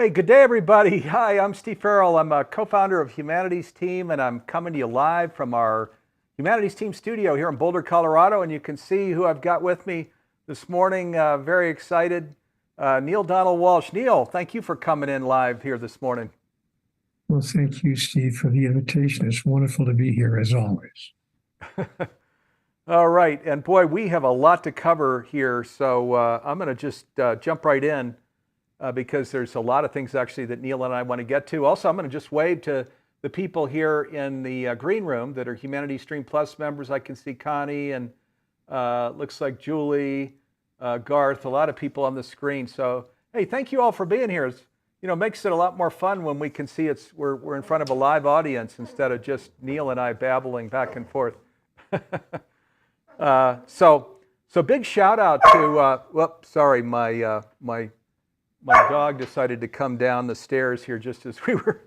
Hey, good day, everybody. Hi, I'm Steve Farrell. I'm a co-founder of Humanities Team, and I'm coming to you live from our Humanities Team studio here in Boulder, Colorado. And you can see who I've got with me this morning. Very excited. Neale Donald Walsch. Neale, thank you for coming in live here this morning. Well, thank you, Steve, for the invitation. It's wonderful to be here as always. All right. And boy, we have a lot to cover here. So I'm going to just jump right in. Because there's a lot of things actually that Neale and I want to get to. Also, I'm going to just wave to the people here in the green room that are Humanities Stream Plus members. I can see Connie and looks like Julie, Garth, a lot of people on the screen. So, hey, thank you all for being here. It's, makes it a lot more fun when we can see we're in front of a live audience instead of just Neale and I babbling back and forth. So big shout out to, whoops, sorry, my dog decided to come down the stairs here just as we were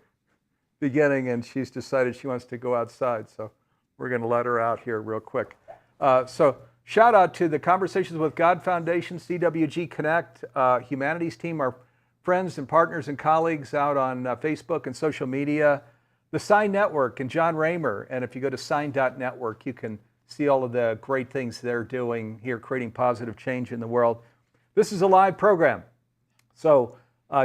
beginning, and she's decided she wants to go outside. So we're going to let her out here real quick. So shout out to the Conversations with God Foundation, CWG Connect, Humanities Team, our friends and partners and colleagues out on Facebook and social media, the Sign Network and John Raymer. And if you go to sign.network, you can see all of the great things they're doing here, creating positive change in the world. This is a live program. So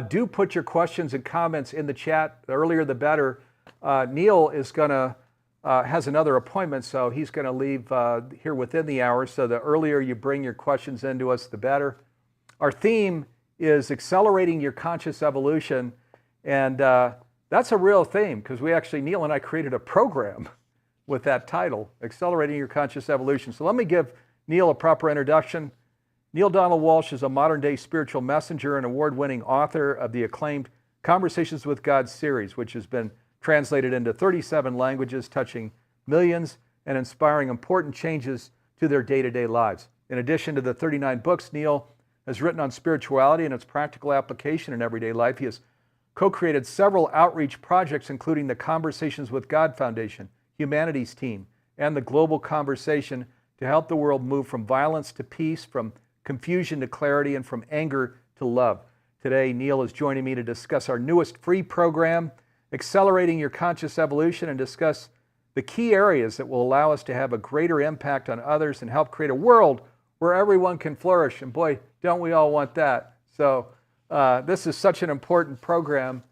do put your questions and comments in the chat. The earlier, the better. Neale is has another appointment, so he's going to leave here within the hour. So the earlier you bring your questions into us, the better. Our theme is accelerating your conscious evolution, and that's a real theme because Neale and I created a program with that title, Accelerating Your Conscious Evolution. So let me give Neale a proper introduction. Neale Donald Walsch is a modern-day spiritual messenger and award-winning author of the acclaimed Conversations with God series, which has been translated into 37 languages, touching millions and inspiring important changes to their day-to-day lives. In addition to the 39 books Neale has written on spirituality and its practical application in everyday life, he has co-created several outreach projects, including the Conversations with God Foundation, Humanities Team, and the Global Conversation to help the world move from violence to peace, from confusion to clarity, and from anger to love. Today, Neale is joining me to discuss our newest free program, Accelerating Your Conscious Evolution, and discuss the key areas that will allow us to have a greater impact on others and help create a world where everyone can flourish. And boy, don't we all want that. So this is such an important program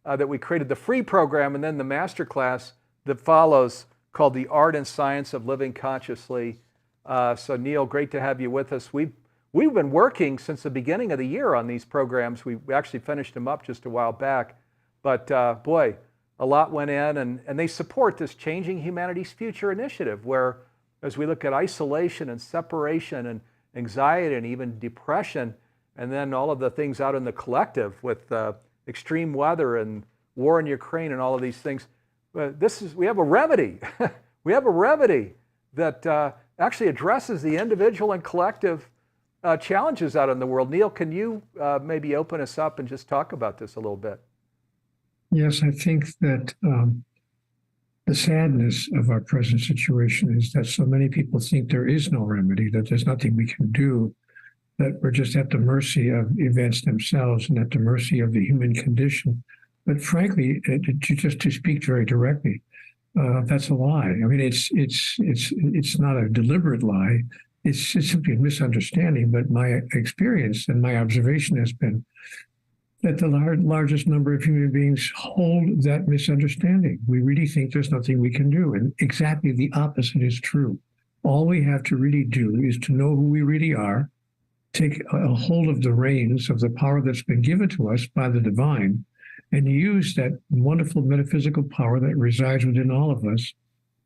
that we created the free program and then the masterclass that follows called The Art and Science of Living Consciously. So Neale, great to have you with us. We've been working since the beginning of the year on these programs. We actually finished them up just a while back. But boy, a lot went in, and they support this Changing Humanity's Future initiative, where as we look at isolation and separation and anxiety and even depression, and then all of the things out in the collective with extreme weather and war in Ukraine and all of these things, we have a remedy. We have a remedy that actually addresses the individual and collective challenges out in the world. Neale, can you maybe open us up and just talk about this a little bit? Yes, I think that the sadness of our present situation is that so many people think there is no remedy, that there's nothing we can do, that we're just at the mercy of events themselves and at the mercy of the human condition. But frankly, just to speak very directly, that's a lie. I mean, it's not a deliberate lie. It's simply a misunderstanding, but my experience and my observation has been that the largest number of human beings hold that misunderstanding. We really think there's nothing we can do, and exactly the opposite is true. All we have to really do is to know who we really are, take a hold of the reins of the power that's been given to us by the divine, and use that wonderful metaphysical power that resides within all of us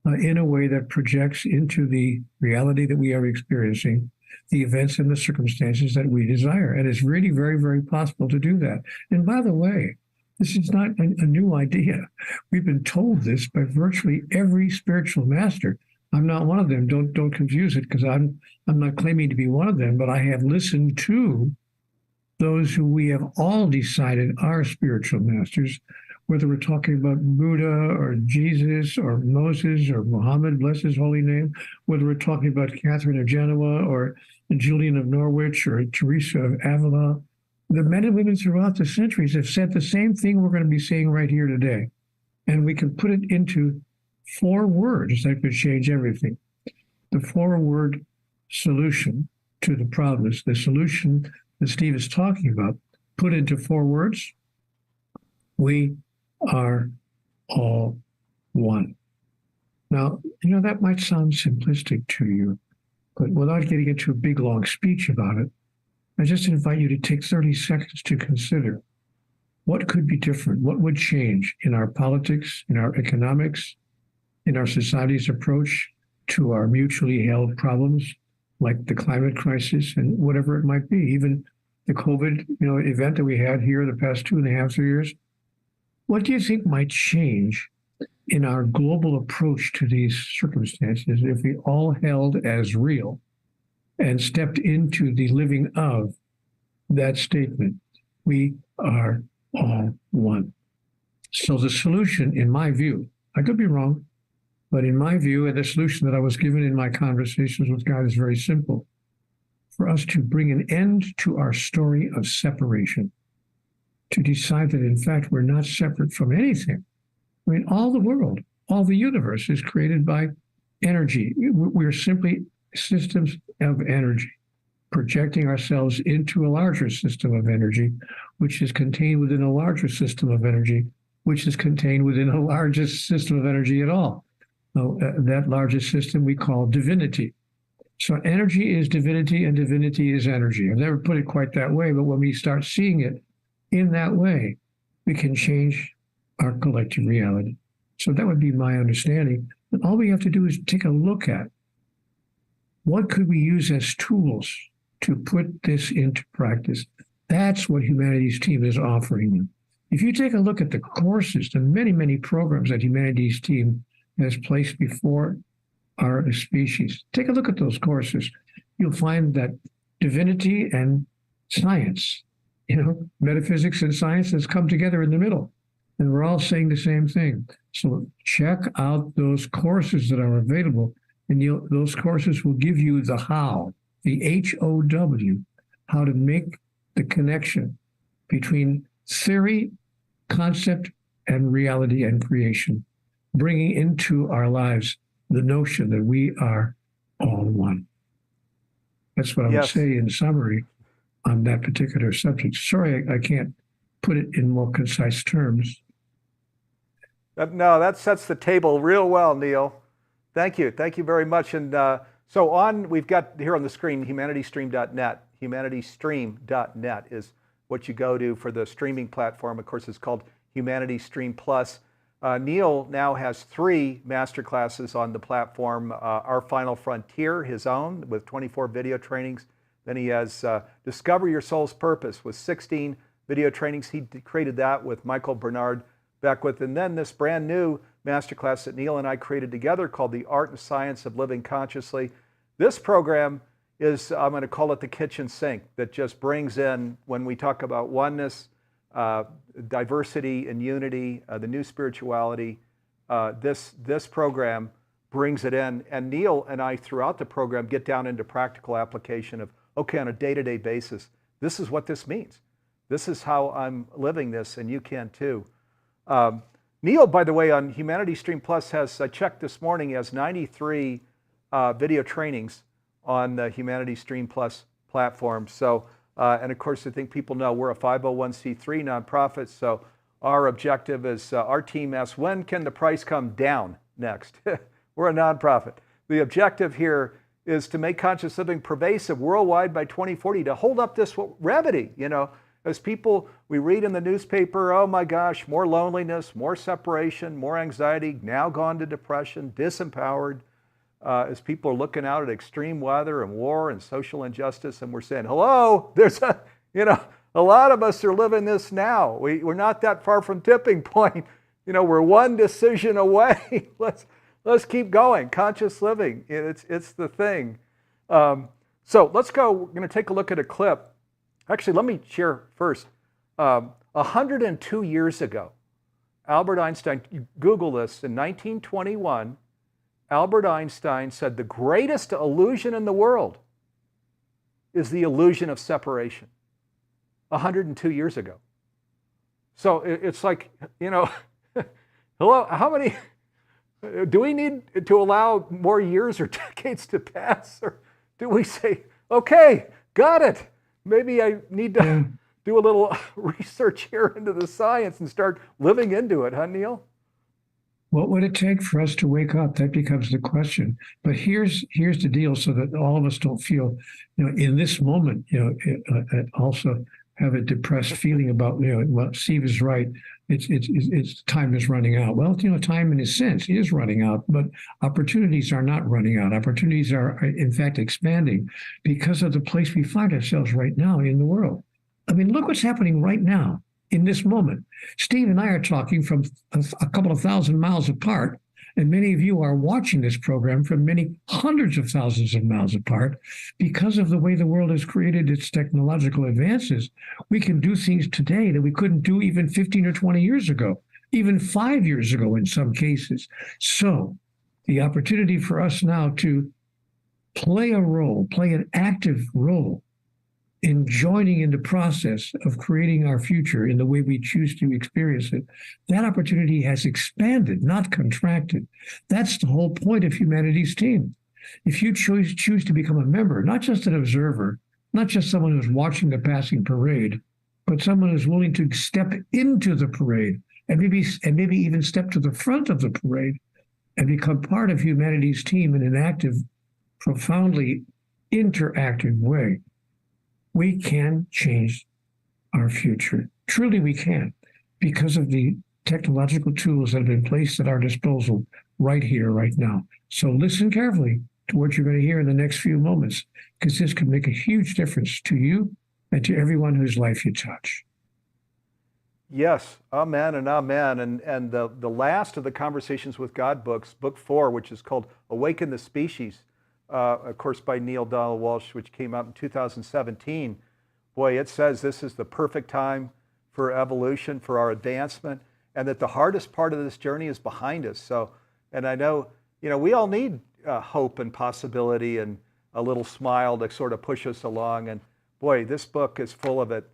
in a way that projects into the reality that we are experiencing the events and the circumstances that we desire. And it's really very, very possible to do that. And by the way, this is not a new idea. We've been told this by virtually every spiritual master. I'm not one of them. Don't confuse it, because I'm not claiming to be one of them, but I have listened to those who we have all decided are spiritual masters, whether we're talking about Buddha or Jesus or Moses or Muhammad, bless his holy name, whether we're talking about Catherine of Genoa or Julian of Norwich or Teresa of Avila, The men and women throughout the centuries have said the same thing we're going to be saying right here today. And we can put it into 4 words that could change everything. The 4-word solution to the problems, the solution that Steve is talking about, put into 4 words, we are all one. Now, that might sound simplistic to you, but without getting into a big, long speech about it, I just invite you to take 30 seconds to consider what could be different, what would change in our politics, in our economics, in our society's approach to our mutually held problems, like the climate crisis and whatever it might be, even the COVID, event that we had here the past 2.5, 3 years. What do you think might change in our global approach to these circumstances if we all held as real and stepped into the living of that statement? We are all one. So the solution, in my view, I could be wrong, but in my view, and the solution that I was given in my conversations with God is very simple. For us to bring an end to our story of separation, to decide that, in fact, we're not separate from anything. I mean, all the world, all the universe is created by energy. We're simply systems of energy, projecting ourselves into a larger system of energy, which is contained within a larger system of energy, which is contained within a largest system of energy at all. That largest system we call divinity. So energy is divinity and divinity is energy. I've never put it quite that way, but when we start seeing it in that way, we can change our collective reality. So that would be my understanding. And all we have to do is take a look at what could we use as tools to put this into practice. That's what Humanities Team is offering them. If you take a look at the courses, the many, many programs that Humanities Team has placed before our species, take a look at those courses. You'll find that divinity and science, metaphysics and science has come together in the middle. And we're all saying the same thing. So check out those courses that are available. And those courses will give you the how, the HOW, how to make the connection between theory, concept, and reality and creation, bringing into our lives the notion that we are all one. That's what I would say in summary on that particular subject. Sorry, I can't put it in more concise terms. No, that sets the table real well, Neale. Thank you. Thank you very much. And we've got here on the screen, humanitystream.net. Humanitystream.net is what you go to for the streaming platform. Of course, it's called HumanityStream Plus. Neale now has 3 masterclasses on the platform. Our Final Frontier, his own, with 24 video trainings. Then he has Discover Your Soul's Purpose with 16 video trainings. He created that with Michael Bernard Beckwith. And then this brand new masterclass that Neale and I created together called The Art and Science of Living Consciously. This program is, I'm going to call it the kitchen sink, that just brings in, when we talk about oneness, diversity and unity, the new spirituality, this program brings it in. And Neale and I, throughout the program, get down into practical application of, okay, on a day-to-day basis, this is what this means. This is how I'm living this, and you can too. Neale, by the way, on Humanity Stream Plus has, I checked this morning, has 93 video trainings on the Humanity Stream Plus platform. So, and of course, I think people know we're a 501c3 nonprofit. So our objective is, our team asks, when can the price come down next? We're a nonprofit. The objective here is to make conscious living pervasive worldwide by 2040, to hold up this remedy, As people, we read in the newspaper, oh my gosh, more loneliness, more separation, more anxiety, now gone to depression, disempowered, as people are looking out at extreme weather and war and social injustice, and we're saying, hello, there's a lot of us are living this now. We're not that far from tipping point. We're one decision away. Let's keep going. Conscious living, it's the thing. So let's go. We're going to take a look at a clip. Actually, let me share first. 102 years ago, Albert Einstein, you Google this, in 1921, Albert Einstein said the greatest illusion in the world is the illusion of separation. 102 years ago. So it's like, hello, how many, do we need to allow more years or decades to pass? Or do we say, okay, got it. Maybe I need to do a little research here into the science and start living into it, huh, Neale? What would it take for us to wake up? That becomes the question. But here's the deal, so that all of us don't feel, in this moment, also have a depressed feeling about, well, Steve is right. It's time is running out. Well, time in a sense is running out, but opportunities are not running out. Opportunities are, in fact, expanding because of the place we find ourselves right now in the world. I mean, look what's happening right now. In this moment, Steve and I are talking from a couple of thousand miles apart, and many of you are watching this program from many hundreds of thousands of miles apart. Because of the way the world has created its technological advances, we can do things today that we couldn't do even 15 or 20 years ago, even 5 years ago in some cases. So the opportunity for us now to play an active role in joining in the process of creating our future in the way we choose to experience it, that opportunity has expanded, not contracted. That's the whole point of Humanity's Team. If you choose to become a member, not just an observer, not just someone who's watching the passing parade, but someone who's willing to step into the parade and maybe even step to the front of the parade and become part of Humanity's Team in an active, profoundly interactive way, we can change our future. Truly we can, because of the technological tools that have been placed at our disposal right here, right now. So listen carefully to what you're going to hear in the next few moments, because this could make a huge difference to you and to everyone whose life you touch. Yes, amen and amen. And the last of the Conversations with God books, book 4, which is called Awaken the Species, of course, by Neale Donald Walsch, which came out in 2017. Boy, it says this is the perfect time for evolution, for our advancement, and that the hardest part of this journey is behind us. So, and I know, we all need hope and possibility and a little smile to sort of push us along. And boy, this book is full of it.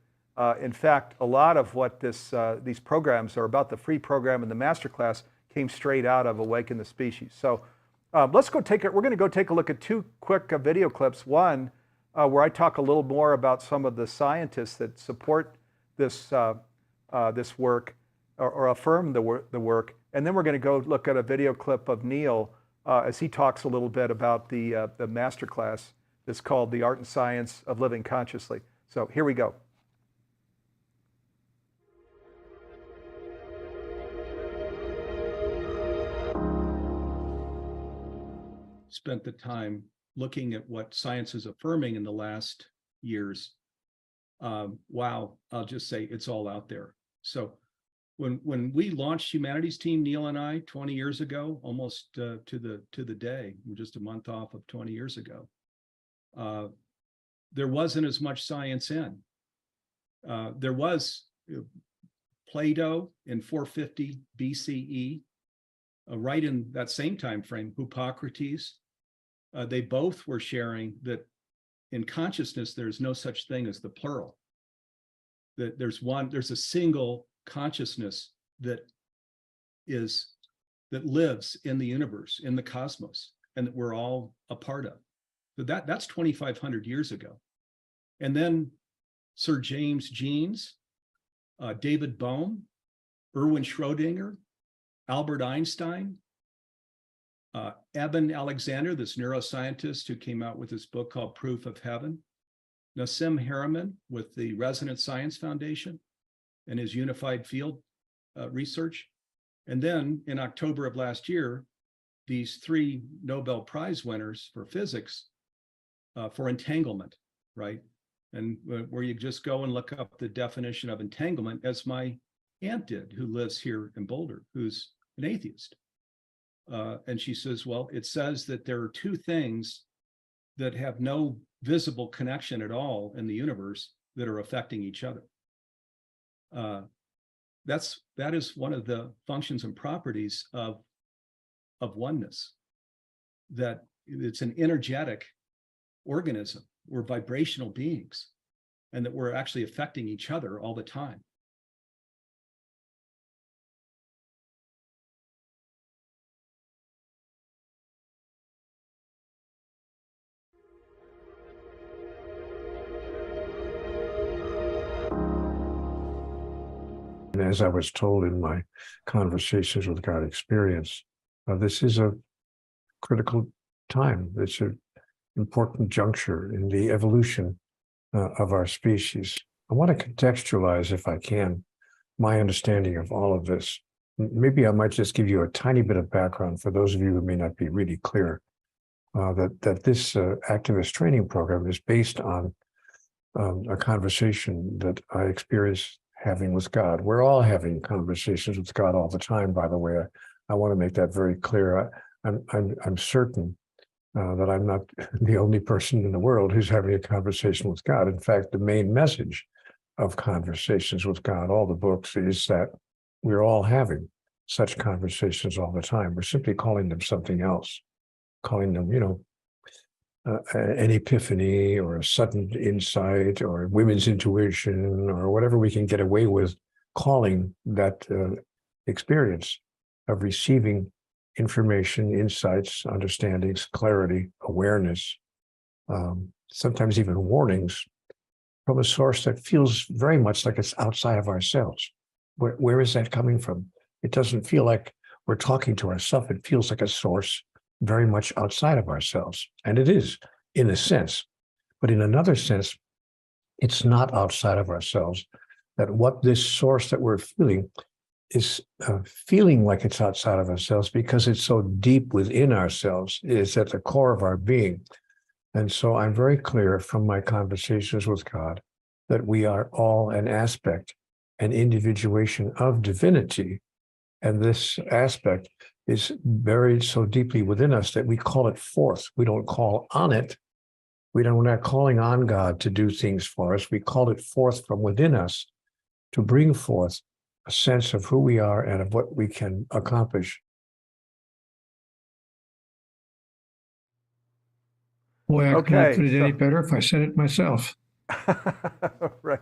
In fact, a lot of what these programs are about, the free program and the masterclass, came straight out of Awaken the Species. So let's go we're going to go take a look at 2 quick video clips. One, where I talk a little more about some of the scientists that support this work or affirm the work. And then we're going to go look at a video clip of Neale as he talks a little bit about the masterclass that's called The Art and Science of Living Consciously. So here we go. Spent the time looking at what science is affirming in the last years. Wow, I'll just say it's all out there. So when we launched Humanity's Team, Neale and I, 20 years ago, almost to the day, we're just a month off of 20 years ago, there wasn't as much science in. There was Plato in 450 BCE, right in that same time frame, Hippocrates. They both were sharing that in consciousness, there's no such thing as the plural. That there's a single consciousness that lives in the universe, in the cosmos, and that we're all a part of. So that's 2,500 years ago. And then Sir James Jeans, David Bohm, Erwin Schrödinger, Albert Einstein, Eben Alexander, this neuroscientist who came out with this book called Proof of Heaven, Nassim Haramein with the Resonance Science Foundation and his unified field research. And then in October of last year, these 3 Nobel Prize winners for physics for entanglement, right? And where you just go and look up the definition of entanglement, as my aunt did, who lives here in Boulder, who's an atheist. And she says, well, it says that there are 2 things that have no visible connection at all in the universe that are affecting each other. That is one of the functions and properties of oneness, that it's an energetic organism. We're vibrational beings. and that we're actually affecting each other all the time. And as I was told in my Conversations with God experience, this is a critical time. It's an important juncture in the evolution of our species. I want to contextualize, if I can, my understanding of all of this. Maybe I might just give you a tiny bit of background for those of you who may not be really clear, that this activist training program is based on a conversation that I experienced having with God. We're all having conversations with God all the time, by the way. I want to make that very clear. I'm certain that I'm not the only person in the world who's having a conversation with God. In fact, the main message of Conversations with God, all the books, is that we're all having such conversations all the time. We're simply calling them something else, calling them, an epiphany or a sudden insight or women's intuition or whatever we can get away with calling that experience of receiving information, insights, understandings, clarity, awareness, sometimes even warnings from a source that feels very much like it's outside of ourselves. Where is that coming from? It doesn't feel like we're talking to ourselves. It feels like a source very much outside of ourselves. And it is, in a sense. But in another sense, it's not outside of ourselves. That what this source that we're feeling is feeling like it's outside of ourselves because it's so deep within ourselves. It's at the core of our being. And so I'm very clear from my conversations with God that we are all an aspect, an individuation of divinity. And this aspect is buried so deeply within us that we call it forth. We don't call on it. We're not calling on God to do things for us. We call it forth from within us to bring forth a sense of who we are and of what we can accomplish. Boy, I couldn't Okay, have put it any so- better if I said it myself. Right.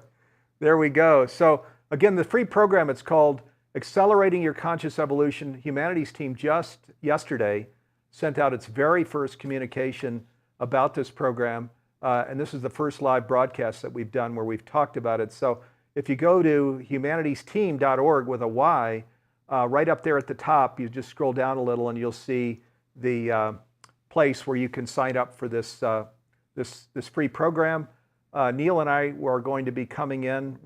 There we go. So again, the free program, it's called Accelerating Your Conscious Evolution. Humanities team just yesterday sent out its very first communication about this program. And this is the first live broadcast that we've done where we've talked about it. So if you go to humanitiesteam.org with a Y, right up there at the top, you just scroll down a little and you'll see the place where you can sign up for this free program. Neale and I are going to be coming in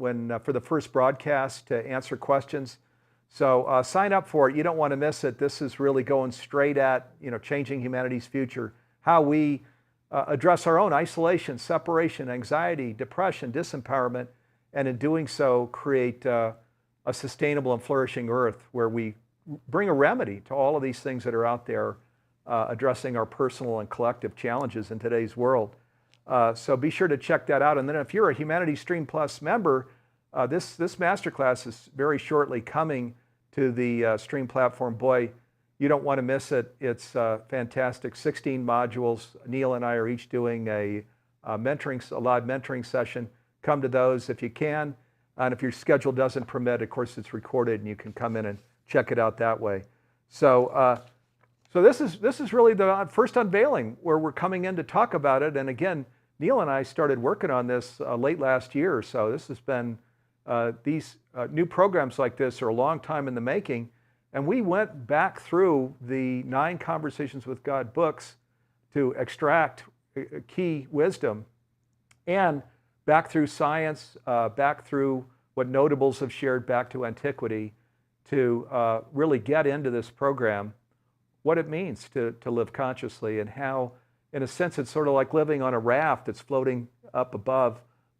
for the first broadcast to answer questions. So sign up for it. You don't want to miss it. This is really going straight at changing humanity's future, how we address our own isolation, separation, anxiety, depression, disempowerment, and in doing so create a sustainable and flourishing earth where we bring a remedy to all of these things that are out there addressing our personal and collective challenges in today's world. So be sure to check that out. And then if you're a Humanities Stream Plus member, this masterclass is very shortly coming to the Stream platform. Boy, you don't want to miss it. It's fantastic. 16 modules. Neale and I are each doing a live mentoring session. Come to those if you can. And if your schedule doesn't permit, of course, it's recorded and you can come in and check it out that way. So this is really the first unveiling where we're coming in to talk about it. And again, Neale and I started working on this late last year. So this has been, these new programs like this are a long time in the making. And we went back through the 9 Conversations with God books to extract key wisdom, and back through science, back through what notables have shared back to antiquity to really get into this program, what it means to live consciously, and how, in a sense, it's sort of like living on a raft that's floating up above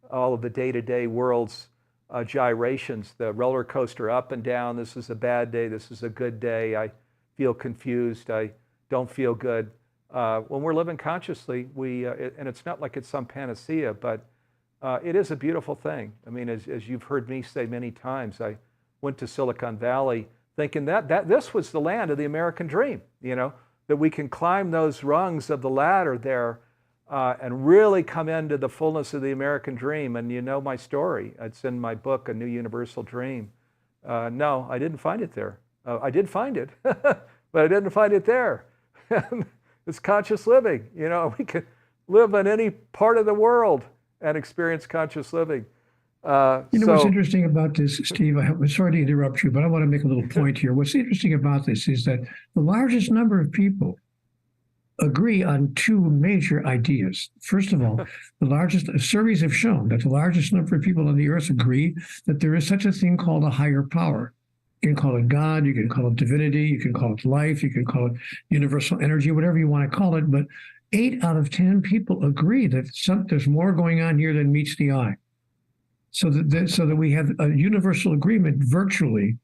all of the day-to-day world's gyrations, the roller coaster up and down. This is a bad day. This is a good day. I feel confused. I don't feel good. When we're living consciously, and it's not like it's some panacea, but it is a beautiful thing. I mean, as you've heard me say many times, I went to Silicon Valley thinking that this was the land of the American dream, that we can climb those rungs of the ladder there and really come into the fullness of the American dream. And you know my story. It's in my book, A New Universal Dream. No, I didn't find it there. I did find it, but I didn't find it there. It's conscious living. You know, we can live in any part of the world and experience conscious living. What's interesting about this, Steve, I'm sorry to interrupt you, but I want to make a little point here. What's interesting about this is that the largest number of people agree on two major ideas. First of all, surveys have shown that the largest number of people on the earth agree that there is such a thing called a higher power. You can call it God, you can call it divinity, you can call it life, you can call it universal energy, whatever you want to call it. But 8 out of 10 people agree that there's more going on here than meets the eye. So that we have a universal agreement virtually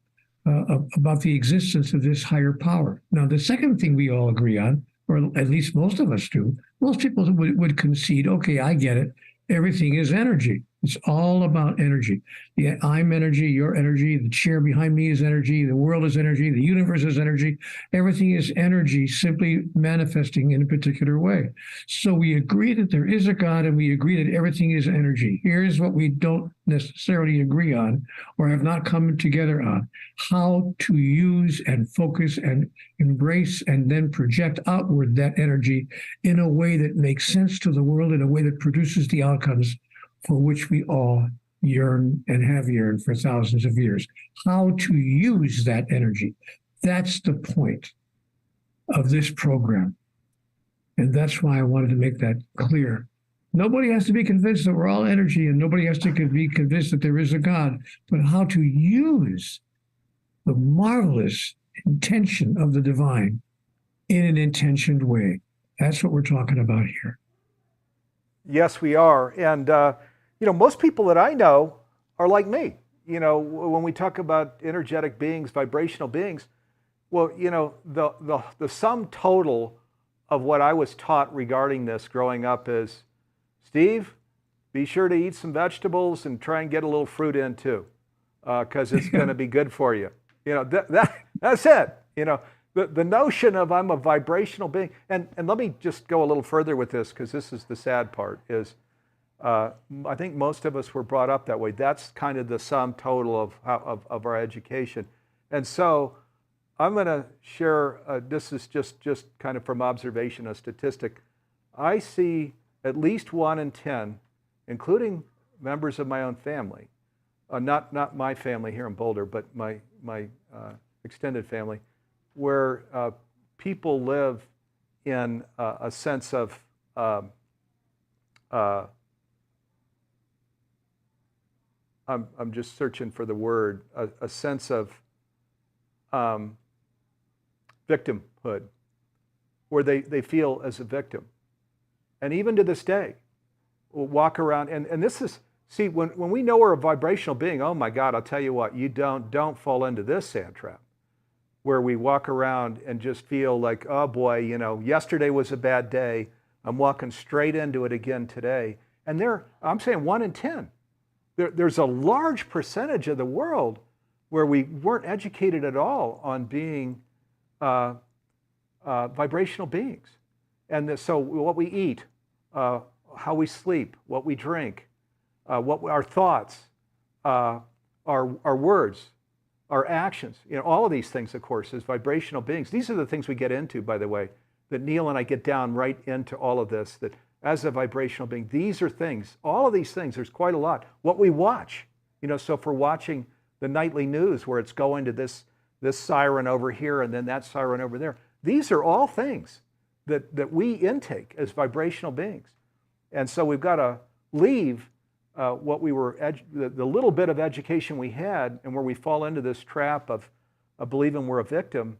about the existence of this higher power. Now, the second thing we all agree on, or at least most of us do, most people would concede, okay, I get it. Everything is energy. It's all about energy. Yeah, I'm energy, you're energy, the chair behind me is energy, the world is energy, the universe is energy. Everything is energy simply manifesting in a particular way. So we agree that there is a God and we agree that everything is energy. Here's what we don't necessarily agree on or have not come together on: how to use and focus and embrace and then project outward that energy in a way that makes sense to the world, in a way that produces the outcomes for which we all yearn and have yearned for thousands of years. How to use that energy. That's the point of this program. And that's why I wanted to make that clear. Nobody has to be convinced that we're all energy, and nobody has to be convinced that there is a God, but how to use the marvelous intention of the divine in an intentioned way. That's what we're talking about here. Yes, we are. And, most people that I know are like me. When we talk about energetic beings, vibrational beings, well, the sum total of what I was taught regarding this growing up is, Steve, be sure to eat some vegetables and try and get a little fruit in too, because it's going to be good for you. That's it. The notion of I'm a vibrational being, and let me just go a little further with this, because this is the sad part, is I think most of us were brought up that way. That's kind of the sum total of our education. And so I'm going to share, this is just kind of from observation, a statistic. I see at least 1 in 10, including members of my own family, not my family here in Boulder, but my extended family, where people live in a sense of I'm just searching for the word, a sense of victimhood, where they feel as a victim. And even to this day, we'll walk around, and this is, see, when we know we're a vibrational being, oh my God, I'll tell you what, you don't fall into this sand trap, where we walk around and just feel like, oh boy, yesterday was a bad day. I'm walking straight into it again today. And I'm saying 1 in 10. There's a large percentage of the world where we weren't educated at all on being vibrational beings. And so what we eat, how we sleep, what we drink, our thoughts, our words, our actions, all of these things, of course, as vibrational beings. These are the things we get into, by the way, that Neale and I get down right into all of this, that as a vibrational being, these are things, all of these things, there's quite a lot. What we watch, so if we're watching the nightly news where it's going to this siren over here and then that siren over there, these are all things that we intake as vibrational beings. And so we've got to leave what we were, the little bit of education we had, and where we fall into this trap of believing we're a victim,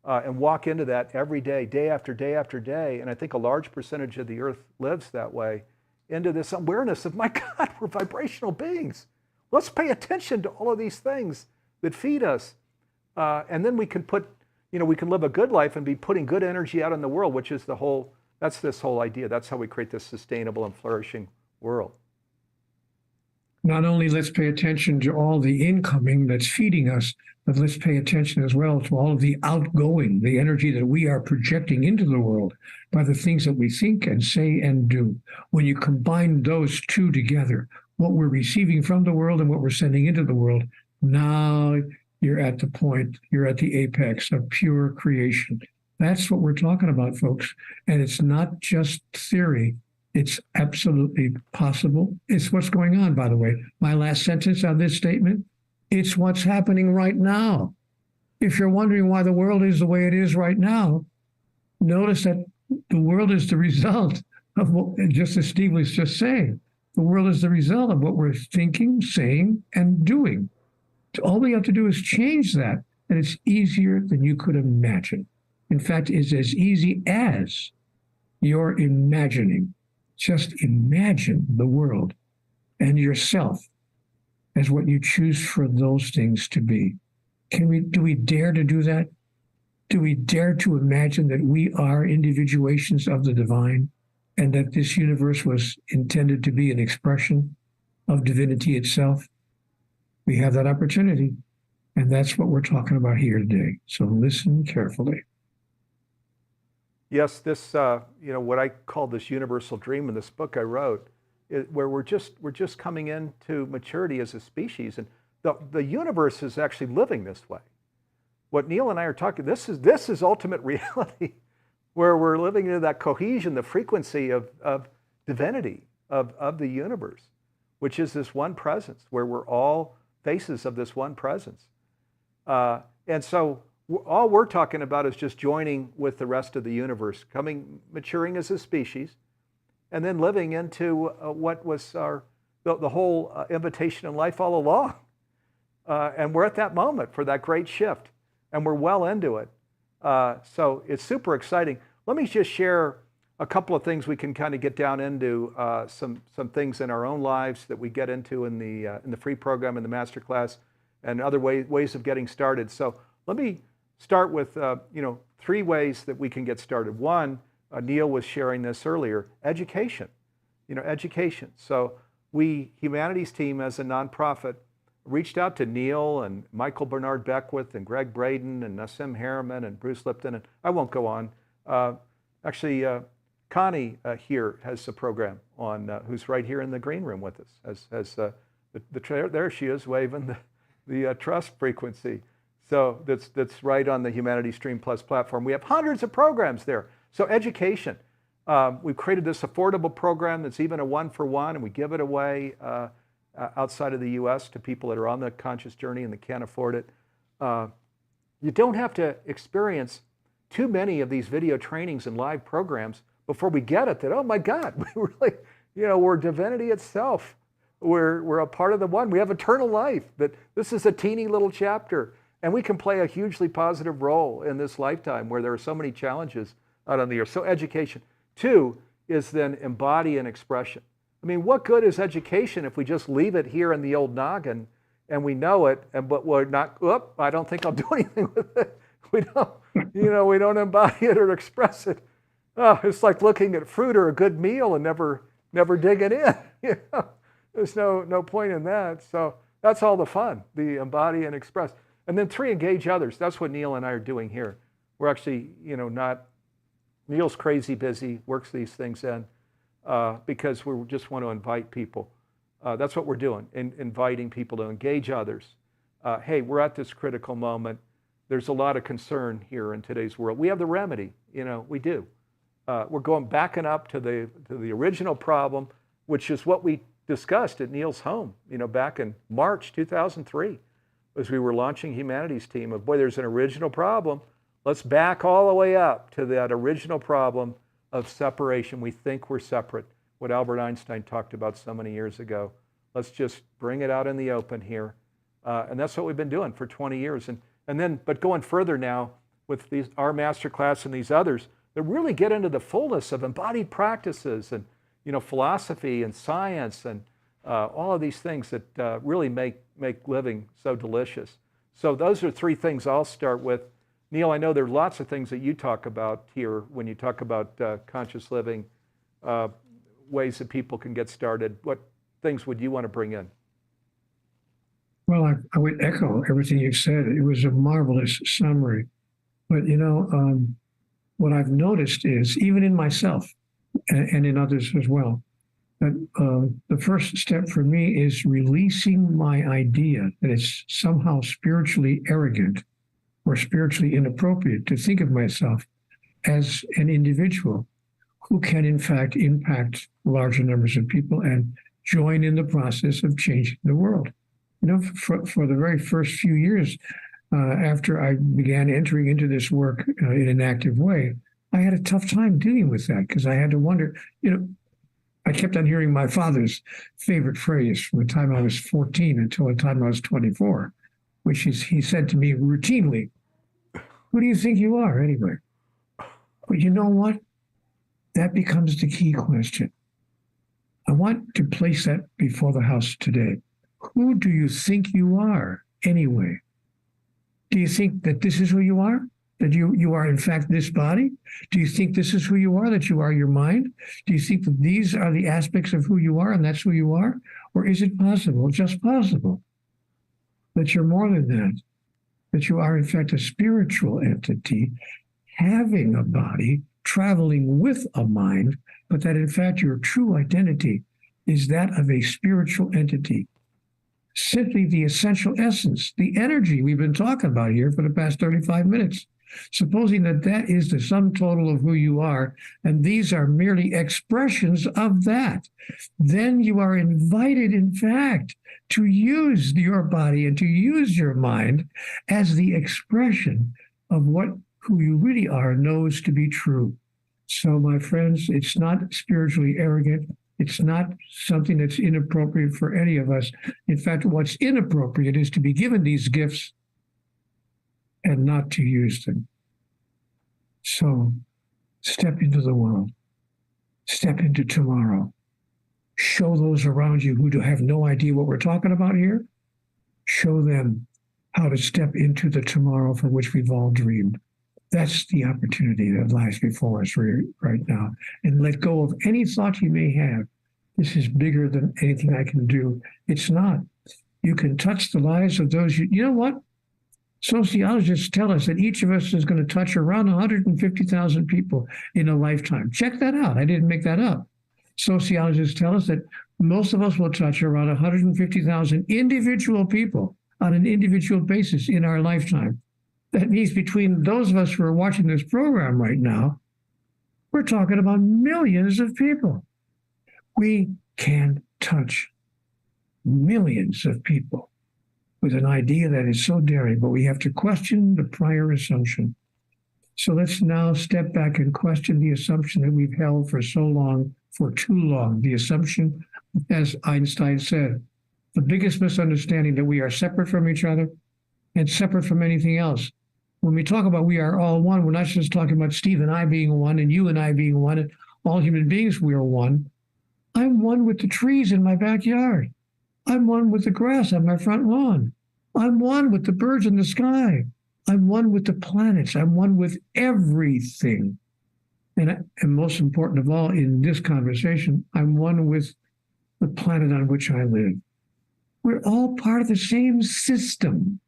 and walk into that every day, day after day after day. And I think a large percentage of the earth lives that way, into this awareness of, my God, we're vibrational beings. Let's pay attention to all of these things that feed us. And then we can we can live a good life and be putting good energy out in the world, which is that's this whole idea. That's how we create this sustainable and flourishing world. Not only let's pay attention to all the incoming that's feeding us, but let's pay attention as well to all of the outgoing, the energy that we are projecting into the world by the things that we think and say and do. When you combine those two together, what we're receiving from the world and what we're sending into the world, now you're at the point, you're at the apex of pure creation. That's what we're talking about, folks. And it's not just theory. It's absolutely possible. It's what's going on, by the way. My last sentence on this statement, it's what's happening right now. If you're wondering why the world is the way it is right now, notice that the world is the result of what, just as Steve was just saying, the world is the result of what we're thinking, saying, and doing. All we have to do is change that, and it's easier than you could imagine. In fact, it's as easy as you're imagining. Just imagine the world and yourself as what you choose for those things to be. Do we dare to do that? Do we dare to imagine that we are individuations of the divine and that this universe was intended to be an expression of divinity itself? We have that opportunity, and that's what we're talking about here today. So listen carefully. Yes, this, what I call this universal dream in this book I wrote, where we're just coming into maturity as a species, and the universe is actually living this way. What Neale and I are talking, this is ultimate reality, where we're living into that cohesion, the frequency of divinity of the universe, which is this one presence, where we're all faces of this one presence. And so all we're talking about is just joining with the rest of the universe, maturing as a species, and then living into what was the whole invitation in life all along. And we're at that moment for that great shift, and we're well into it. So it's super exciting. Let me just share a couple of things we can kind of get down into, some things in our own lives that we get into in the free program, in the masterclass, and other ways of getting started. So let me start with 3 ways that we can get started. One, Neale was sharing this earlier, education. Education. So we, Humanities Team as a nonprofit, reached out to Neale and Michael Bernard Beckwith and Greg Braden and Nassim Harriman and Bruce Lipton, and I won't go on. Actually, Connie here has a program on, who's right here in the green room with us. There she is waving the trust frequency. So that's right on the Humanities Stream Plus platform. We have hundreds of programs there. So education. We've created this affordable program that's even a 1-for-1, and we give it away outside of the U.S. to people that are on the conscious journey and that can't afford it. You don't have to experience too many of these video trainings and live programs before we get it that, oh my God, we really, we're divinity itself. We're a part of the one. We have eternal life, but this is a teeny little chapter. And we can play a hugely positive role in this lifetime where there are so many challenges out on the earth. So education. 2 is then embody and expression. I mean, what good is education if we just leave it here in the old noggin and we know it, but we're not, I don't think I'll do anything with it. We don't embody it or express it. Oh, it's like looking at fruit or a good meal and never digging in. There's no point in that. So that's all the fun, the embody and express. And then 3, engage others. That's what Neale and I are doing here. We're actually, Neale's crazy busy, works these things in because we just want to invite people. That's what we're doing, inviting people to engage others. Hey, we're at this critical moment. There's a lot of concern here in today's world. We have the remedy, we do. We're backing up to the original problem, which is what we discussed at Neale's home, back in March 2003. As we were launching Humanities Team of, boy, there's an original problem. Let's back all the way up to that original problem of separation. We think we're separate, what Albert Einstein talked about so many years ago. Let's just bring it out in the open here. And that's what we've been doing for 20 years. But going further now with our masterclass and these others, that really get into the fullness of embodied practices and philosophy and science and all of these things that really make living so delicious. So those are 3 things I'll start with. Neale, I know there are lots of things that you talk about here when you talk about conscious living, ways that people can get started. What things would you want to bring in? Well, I would echo everything you've said. It was a marvelous summary. But, what I've noticed is, even in myself and in others as well, that the first step for me is releasing my idea that it's somehow spiritually arrogant or spiritually inappropriate to think of myself as an individual who can, in fact, impact larger numbers of people and join in the process of changing the world. For the very first few years after I began entering into this work in an active way, I had a tough time dealing with that because I had to wonder, I kept on hearing my father's favorite phrase from the time I was 14 until the time I was 24, which is he said to me routinely, "Who do you think you are anyway?" But you know what? That becomes the key question. I want to place that before the house today. Who do you think you are anyway? Do you think that this is who you are? That you are in fact this body? Do you think this is who you are, that you are your mind? Do you think that these are the aspects of who you are and that's who you are? Or is it possible, just possible, that you're more than that? That you are in fact a spiritual entity having a body, traveling with a mind, but that in fact your true identity is that of a spiritual entity. Simply the essential essence, the energy we've been talking about here for the past 35 minutes. Supposing that that is the sum total of who you are, and these are merely expressions of that, then you are invited, in fact, to use your body and to use your mind as the expression of who you really are knows to be true. So, my friends, it's not spiritually arrogant. It's not something that's inappropriate for any of us. In fact, what's inappropriate is to be given these gifts and not to use them. So step into the world. Step into tomorrow. Show those around you who have no idea what we're talking about here. Show them how to step into the tomorrow for which we've all dreamed. That's the opportunity that lies before us right now. And let go of any thought you may have. This is bigger than anything I can do. It's not. You can touch the lives of those you know what? Sociologists tell us that each of us is going to touch around 150,000 people in a lifetime. Check that out. I didn't make that up. Sociologists tell us that most of us will touch around 150,000 individual people on an individual basis in our lifetime. That means between those of us who are watching this program right now, we're talking about millions of people. We can touch millions of people with an idea that is so daring, but we have to question the prior assumption. So let's now step back and question the assumption that we've held for so long, for too long. The assumption, as Einstein said, the biggest misunderstanding that we are separate from each other and separate from anything else. When we talk about we are all one, we're not just talking about Steve and I being one and you and I being one and all human beings, we are one. I'm one with the trees in my backyard. I'm one with the grass on my front lawn. I'm one with the birds in the sky. I'm one with the planets. I'm one with everything. And most important of all, in this conversation, I'm one with the planet on which I live. We're all part of the same system.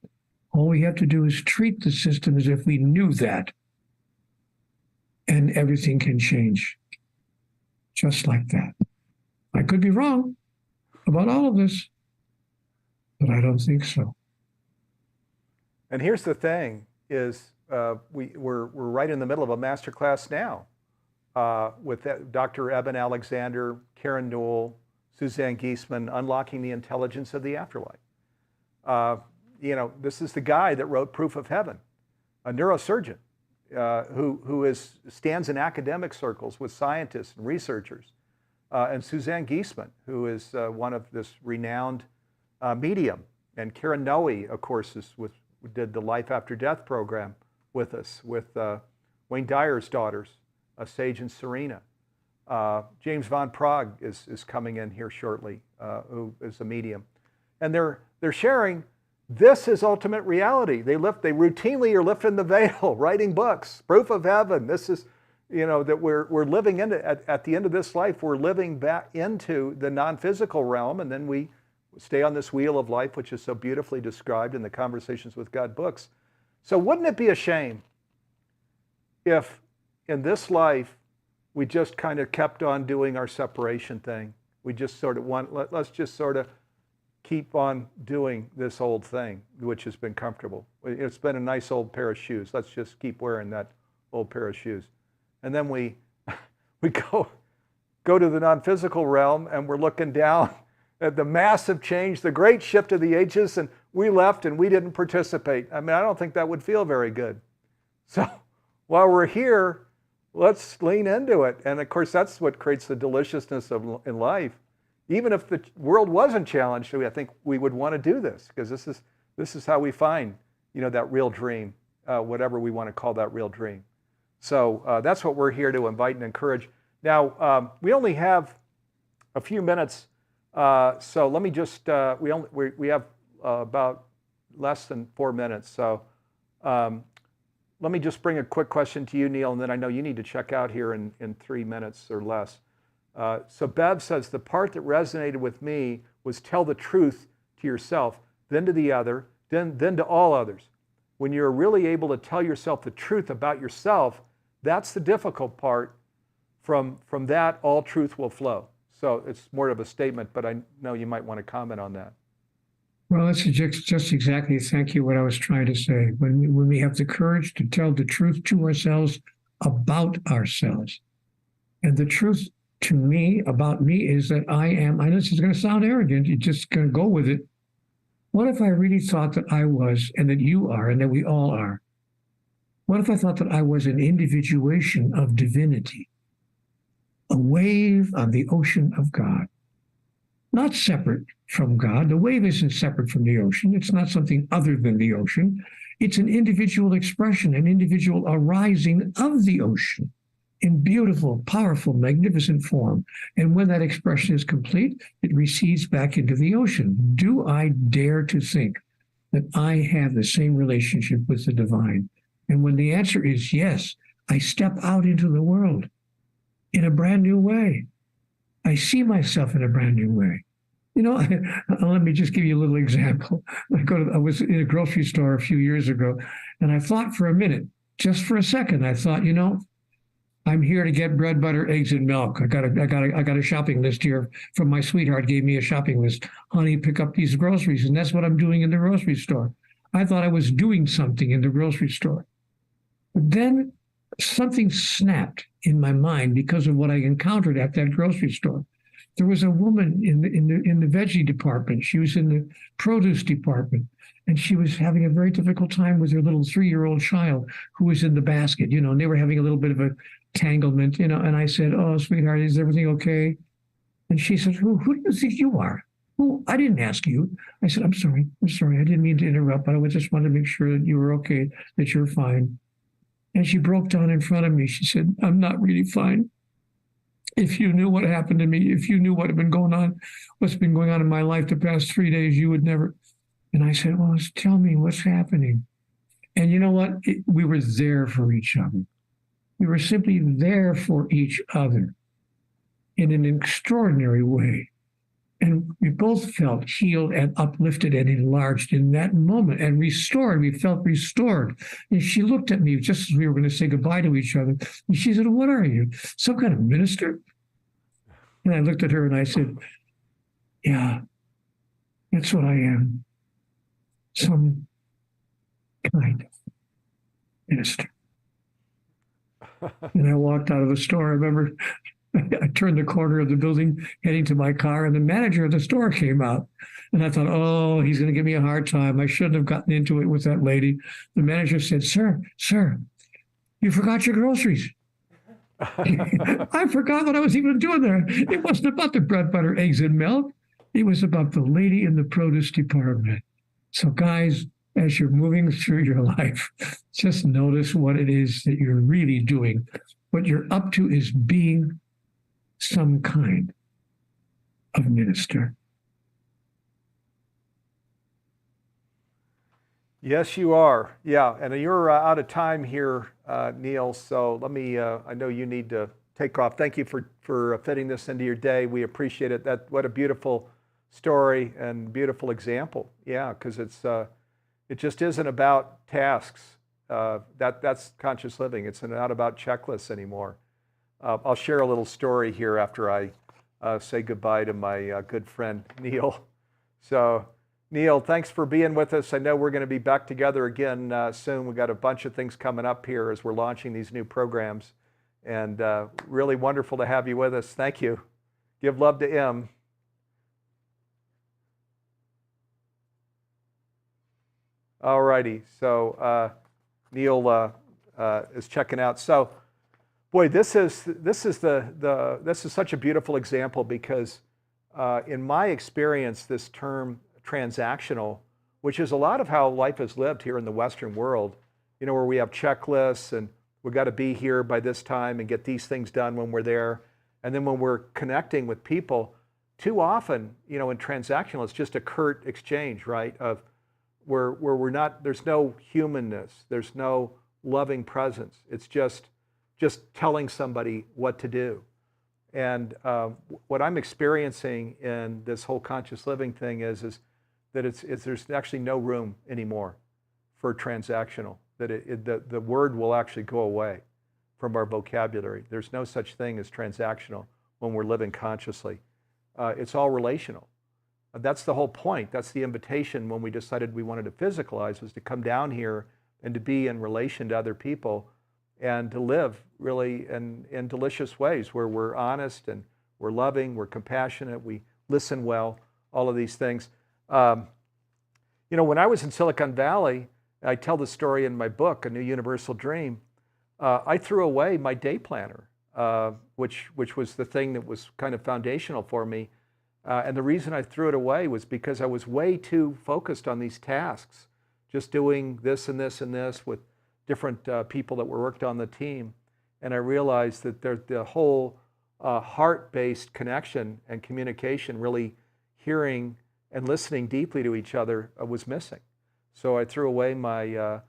All we have to do is treat the system as if we knew that. And everything can change. Just like that. I could be wrong about all of this, but I don't think so. And here's the thing: is we're right in the middle of a masterclass now with Dr. Eben Alexander, Karen Neale, Suzanne Giesemann, Unlocking the Intelligence of the Afterlife. This is the guy that wrote Proof of Heaven, a neurosurgeon who stands in academic circles with scientists and researchers, and Suzanne Giesemann, who is one of this renowned medium, and Karen Neale, of course, did the Life After Death program with us, with Wayne Dyer's daughters, Sage and Serena. James Von Prague is coming in here shortly, who is a medium, and they're sharing. This is ultimate reality. They routinely are lifting the veil, writing books, Proof of Heaven. This is, that we're living into at the end of this life. We're living back into the non-physical realm, and then we stay on this wheel of life, which is so beautifully described in the Conversations with God books. So wouldn't it be a shame if in this life we just kind of kept on doing our separation thing? We just sort of let's just sort of keep on doing this old thing, which has been comfortable. It's been a nice old pair of shoes. Let's just keep wearing that old pair of shoes. And then we go to the non-physical realm, and we're looking down at the massive change, the great shift of the ages, and we left and we didn't participate. I mean, I don't think that would feel very good. So while we're here, let's lean into it. And of course, that's what creates the deliciousness in life. Even if the world wasn't challenged, I think we would want to do this, because this is how we find, that real dream, whatever we want to call that real dream. So that's what we're here to invite and encourage. Now, we only have a few minutes, so let me just, we have about less than 4 minutes. So let me just bring a quick question to you, Neale, and then I know you need to check out here in 3 minutes or less. So Bev says, the part that resonated with me was tell the truth to yourself, then to the other, then to all others. When you're really able to tell yourself the truth about yourself, that's the difficult part. From that, all truth will flow. So it's more of a statement, but I know you might want to comment on that. Well, that's just exactly, thank you, what I was trying to say. When we have the courage to tell the truth to ourselves about ourselves. And the truth to me, about me, is that I know this is going to sound arrogant, you're just going to go with it. What if I really thought that I was, and that you are, and that we all are? What if I thought that I was an individuation of divinity? A wave on the ocean of God, not separate from God. The wave isn't separate from the ocean. It's not something other than the ocean. It's an individual expression, an individual arising of the ocean in beautiful, powerful, magnificent form. And when that expression is complete, it recedes back into the ocean. Do I dare to think that I have the same relationship with the divine? And when the answer is yes, I step out into the world in a brand new way. I see myself in a brand new way. Let me just give you a little example. I was in a grocery store a few years ago, and I thought for a minute, just for a second, I thought, I'm here to get bread, butter, eggs, and milk. I got a shopping list here from my sweetheart. Gave me a shopping list. Honey, pick up these groceries, and that's what I'm doing in the grocery store. I thought I was doing something in the grocery store. But then something snapped in my mind because of what I encountered at that grocery store. There was a woman in the veggie department. She was in the produce department, and she was having a very difficult time with her little 3-year-old child who was in the basket, and they were having a little bit of a tanglement, and I said, "Oh, sweetheart, is everything okay?" And she said, who do you think you are? "Oh, I didn't ask you." I said, I'm sorry. I didn't mean to interrupt, but I just wanted to make sure that you were okay, that you're fine." And she broke down in front of me. She said, "I'm not really fine. If you knew what happened to me, if you knew what's been going on in my life the past 3 days, you would never." And I said, "Well, tell me what's happening." And you know what? We were there for each other. We were simply there for each other in an extraordinary way. And we both felt healed and uplifted and enlarged in that moment and restored. We felt restored. And she looked at me just as we were going to say goodbye to each other. And she said, "What are you, some kind of minister?" And I looked at her and I said, "Yeah, that's what I am. Some kind of minister." And I walked out of the store. I remember I turned the corner of the building heading to my car, and the manager of the store came out. And I thought, oh, he's going to give me a hard time. I shouldn't have gotten into it with that lady. The manager said, Sir, you forgot your groceries." I forgot what I was even doing there. It wasn't about the bread, butter, eggs, and milk. It was about the lady in the produce department. So guys, as you're moving through your life, just notice what it is that you're really doing. What you're up to is being some kind of minister. Yes, you are. Yeah, and you're out of time here, Neale. So let me. I know you need to take off. Thank you for fitting this into your day. We appreciate it. What a beautiful story and beautiful example. Yeah, because it just isn't about tasks. That's conscious living. It's not about checklists anymore. I'll share a little story here after I say goodbye to my good friend Neale. So Neale, thanks for being with us. I know we're going to be back together again soon. We've got a bunch of things coming up here as we're launching these new programs. And really wonderful to have you with us. Thank you. Give love to M. All righty. So Neale is checking out. So, boy, this is such a beautiful example because in my experience, this term transactional, which is a lot of how life is lived here in the Western world, where we have checklists and we've got to be here by this time and get these things done when we're there. And then when we're connecting with people, too often, in transactional, it's just a curt exchange, right? Of where we're not, there's no humanness, there's no loving presence. It's just telling somebody what to do. And what I'm experiencing in this whole conscious living thing is that there's actually no room anymore for transactional. That the word will actually go away from our vocabulary. There's no such thing as transactional when we're living consciously. It's all relational. That's the whole point. That's the invitation when we decided we wanted to physicalize, was to come down here and to be in relation to other people and to live really in delicious ways where we're honest and we're loving, we're compassionate, we listen well, all of these things. When I was in Silicon Valley, I tell the story in my book, A New Universal Dream, I threw away my day planner, which was the thing that was kind of foundational for me. And the reason I threw it away was because I was way too focused on these tasks, just doing this and this and this with different people that were worked on the team. And I realized that the whole heart-based connection and communication, really hearing and listening deeply to each other, was missing. So I threw away my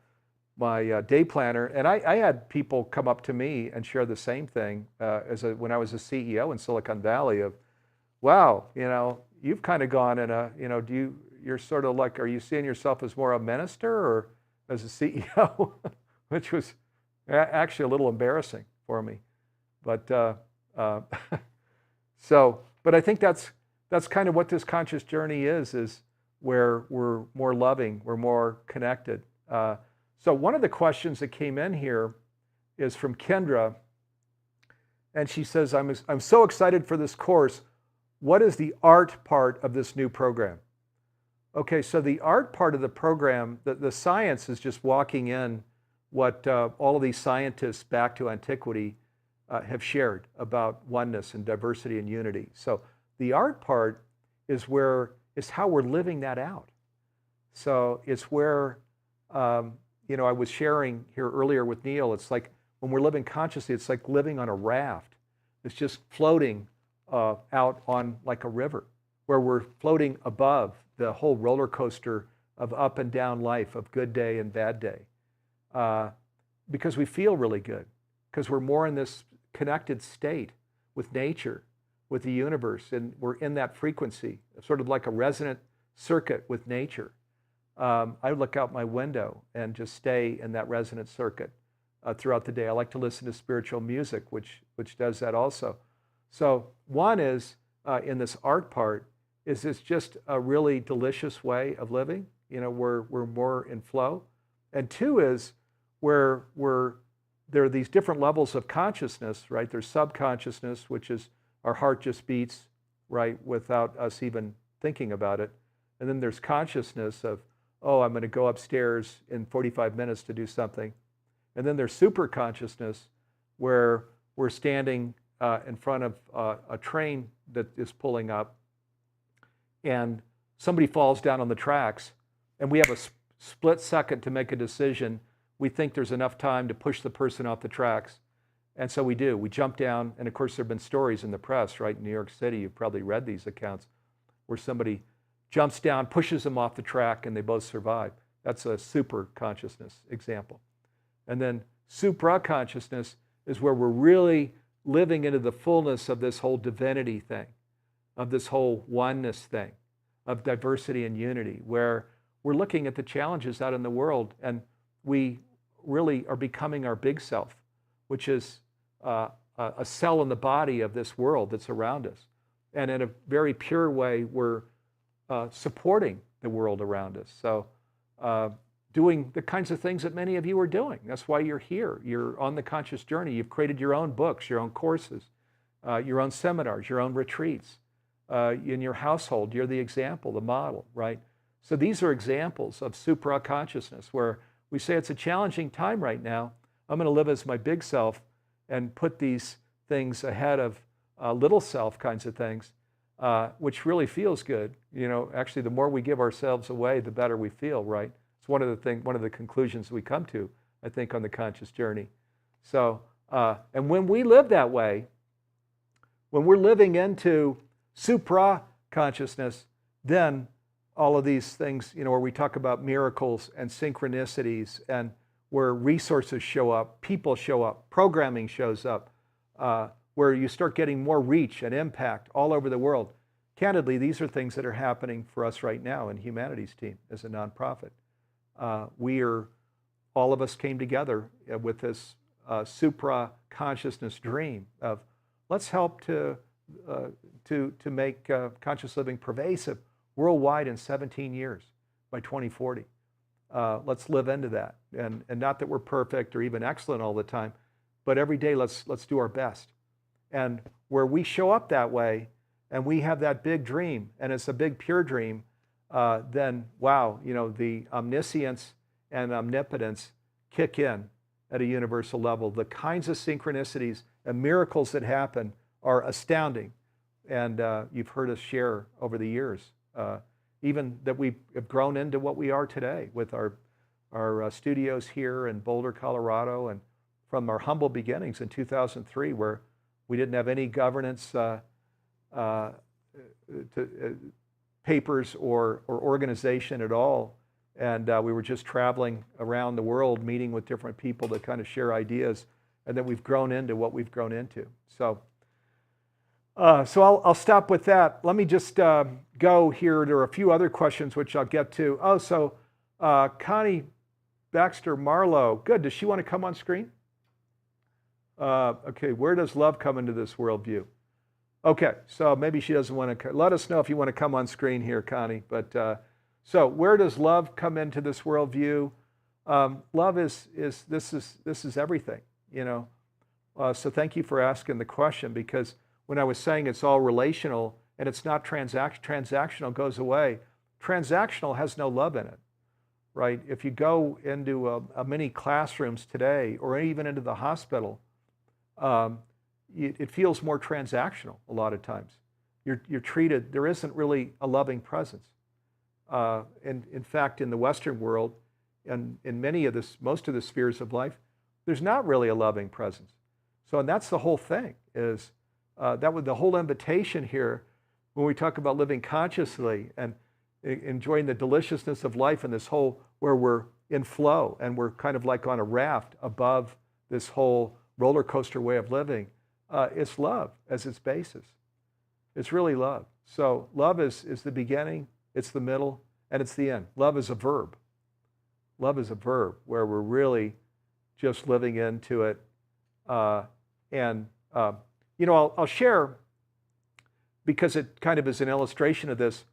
day planner, and I had people come up to me and share the same thing when I was a CEO in Silicon Valley of, wow, you've kind of gone in you're sort of like, are you seeing yourself as more a minister or as a CEO? Which was actually a little embarrassing for me. But but I think that's kind of what this conscious journey is where we're more loving, we're more connected. So one of the questions that came in here is from Kendra, and she says, I'm so excited for this course. What is the art part of this new program? Okay, so the art part of the program, the science is just walking in what all of these scientists back to antiquity have shared about oneness and diversity and unity. So the art part is how we're living that out. So it's where, I was sharing here earlier with Neale, it's like when we're living consciously, it's like living on a raft. It's just floating out on like a river, where we're floating above the whole roller coaster of up and down life, of good day and bad day. Because we feel really good, because we're more in this connected state with nature, with the universe, and we're in that frequency, sort of like a resonant circuit with nature. I look out my window and just stay in that resonant circuit throughout the day. I like to listen to spiritual music, which does that also. So one is, in this art part, is this just a really delicious way of living? We're more in flow. And two is where there are these different levels of consciousness, right? There's subconsciousness, which is our heart just beats, right, without us even thinking about it. And then there's consciousness of, oh, I'm going to go upstairs in 45 minutes to do something. And then there's super consciousness, where we're standing in front of a train that is pulling up, and somebody falls down on the tracks, and we have a split second to make a decision. We think there's enough time to push the person off the tracks. And so we do. We jump down, and of course there have been stories in the press, right? In New York City, you've probably read these accounts, where somebody jumps down, pushes them off the track, and they both survive. That's a super consciousness example. And then supra-consciousness is where we're really living into the fullness of this whole divinity thing, of this whole oneness thing. of diversity and unity, where we're looking at the challenges out in the world, and we really are becoming our big self, which is a cell in the body of this world that's around us. And in a very pure way, we're supporting the world around us. So doing the kinds of things that many of you are doing. That's why you're here. You're on the conscious journey. You've created your own books, your own courses, your own seminars, your own retreats. In your household, you're the example, the model, right? So these are examples of supra-consciousness where we say it's a challenging time right now. I'm going to live as my big self and put these things ahead of little self kinds of things, which really feels good. Actually, the more we give ourselves away, the better we feel, right? It's one of the conclusions we come to, I think, on the conscious journey. So, and when we live that way, when we're living into supra-consciousness, then all of these things, where we talk about miracles and synchronicities and where resources show up, people show up, programming shows up, where you start getting more reach and impact all over the world. Candidly, these are things that are happening for us right now in Humanities Team as a nonprofit. All of us came together with this supra-consciousness dream of let's help to make conscious living pervasive worldwide in 17 years by 2040. Let's live into that. And not that we're perfect or even excellent all the time, but every day let's do our best. And where we show up that way and we have that big dream, and it's a big pure dream, then wow, the omniscience and omnipotence kick in at a universal level. The kinds of synchronicities and miracles that happen are astounding. And you've heard us share over the years, even that we have grown into what we are today with our studios here in Boulder, Colorado, and from our humble beginnings in 2003, where we didn't have any governance papers or organization at all. And we were just traveling around the world, meeting with different people to kind of share ideas. And then we've grown into what we've grown into. So I'll stop with that. Let me just go here. There are a few other questions which I'll get to. Oh, so Connie Baxter Marlowe. Good. Does she want to come on screen? Okay. Where does love come into this worldview? Okay. So maybe she doesn't want to. Let us know if you want to come on screen here, Connie. But so where does love come into this worldview? Love is everything. So thank you for asking the question, because when I was saying it's all relational and it's not transactional goes away. Transactional has no love in it, right? If you go into many classrooms today or even into the hospital, it feels more transactional a lot of times. You're treated, there isn't really a loving presence. And in fact, in the Western world and in most of the spheres of life, there's not really a loving presence. So, and that's the whole thing is, that was the whole invitation here when we talk about living consciously and enjoying the deliciousness of life and this whole where we're in flow and we're kind of like on a raft above this whole roller coaster way of living. It's love as its basis. It's really love. So love is the beginning, it's the middle, and it's the end. Love is a verb. Love is a verb where we're really just living into it. I'll share, because it kind of is an illustration of this,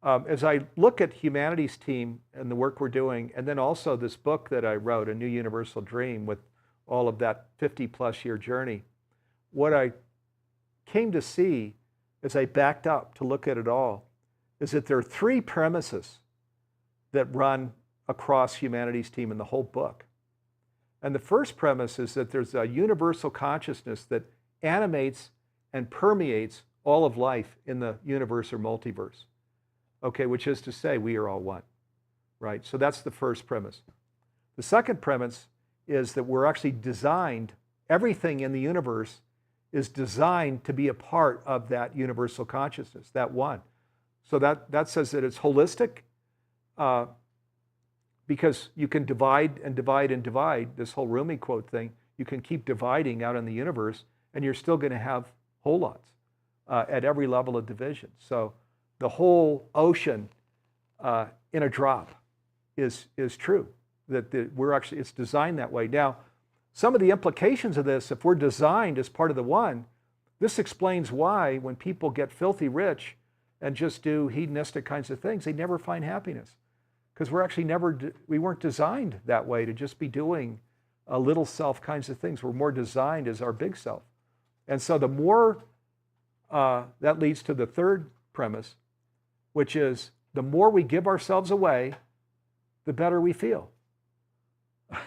as I look at Humanities Team and the work we're doing, and then also this book that I wrote, A New Universal Dream, with all of that 50-plus year journey, what I came to see as I backed up to look at it all is that there are three premises that run across Humanities Team in the whole book. And the first premise is that there's a universal consciousness that animates and permeates all of life in the universe or multiverse. Okay, which is to say we are all one, right? So that's the first premise. The second premise is that we're actually designed, everything in the universe is designed to be a part of that universal consciousness, that one. So that says that it's holistic, because you can divide and divide and divide, this whole Rumi quote thing, you can keep dividing out in the universe and you're still going to have whole lots at every level of division. So the whole ocean in a drop is true. That we're actually, it's designed that way. Now, some of the implications of this, if we're designed as part of the one, this explains why when people get filthy rich and just do hedonistic kinds of things, they never find happiness. Because we're actually we weren't designed that way to just be doing a little self kinds of things. We're more designed as our big self. And so the more, that leads to the third premise, which is the more we give ourselves away, the better we feel.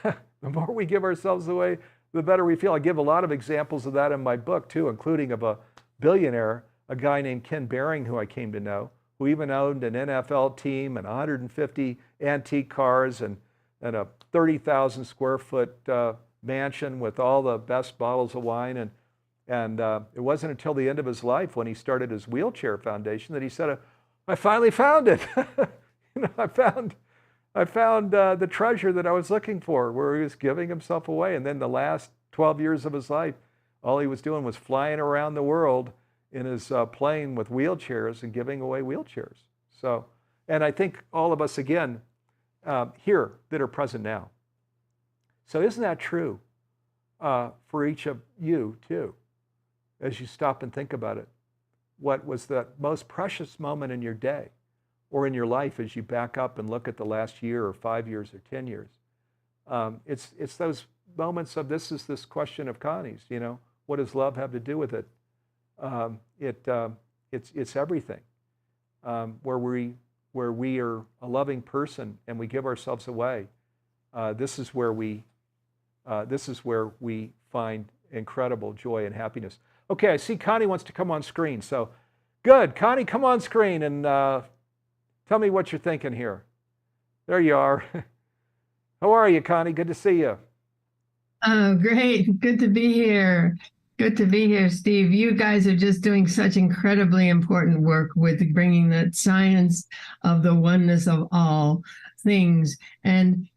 The more we give ourselves away, the better we feel. I give a lot of examples of that in my book too, including of a billionaire, a guy named Ken Behring, who I came to know, who even owned an NFL team and 150 antique cars and a 30,000 square foot mansion with all the best bottles of wine. And it wasn't until the end of his life when he started his wheelchair foundation that he said, I finally found it. I found the treasure that I was looking for, where he was giving himself away. And then the last 12 years of his life, all he was doing was flying around the world in his plane with wheelchairs and giving away wheelchairs. So, and I think all of us, again, here that are present now. So isn't that true for each of you too, as you stop and think about it? What was the most precious moment in your day or in your life as you back up and look at the last year or 5 years or 10 years? It's those moments of, this is this question of Connie's, what does love have to do with it? It's everything. Where we are a loving person and we give ourselves away. This is where we find incredible joy and happiness. Okay, I see Connie wants to come on screen. So good, Connie, come on screen and tell me what you're thinking here. There you are. How are you, Connie? Good to see you. Oh, great. Good to be here. Good to be here, Steve. You guys are just doing such incredibly important work with bringing that science of the oneness of all things. And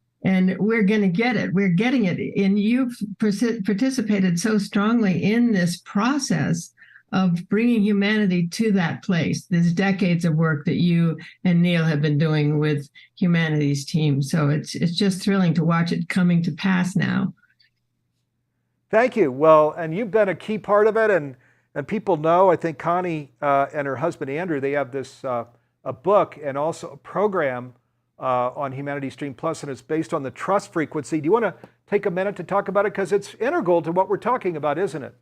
we're going to get it. We're getting it. And you've participated so strongly in this process of bringing humanity to that place. There's decades of work that you and Neale have been doing with humanity's team. So it's just thrilling to watch it coming to pass now. Thank you. Well, and you've been a key part of it, and people know, I think Connie and her husband Andrew, they have this a book and also a program on Humanity Stream Plus, and it's based on the trust frequency. Do you want to take a minute to talk about it? Because it's integral to what we're talking about, isn't it?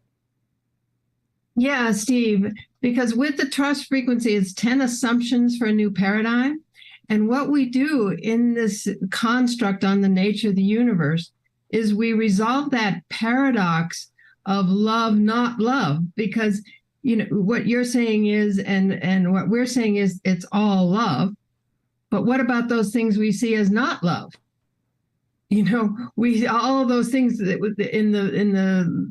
Yeah, Steve, because with the trust frequency, it's 10 assumptions for a new paradigm. And what we do in this construct on the nature of the universe is we resolve that paradox of love, not love, because what you're saying is, and what we're saying is, it's all love. But what about those things we see as not love? We all of those things that in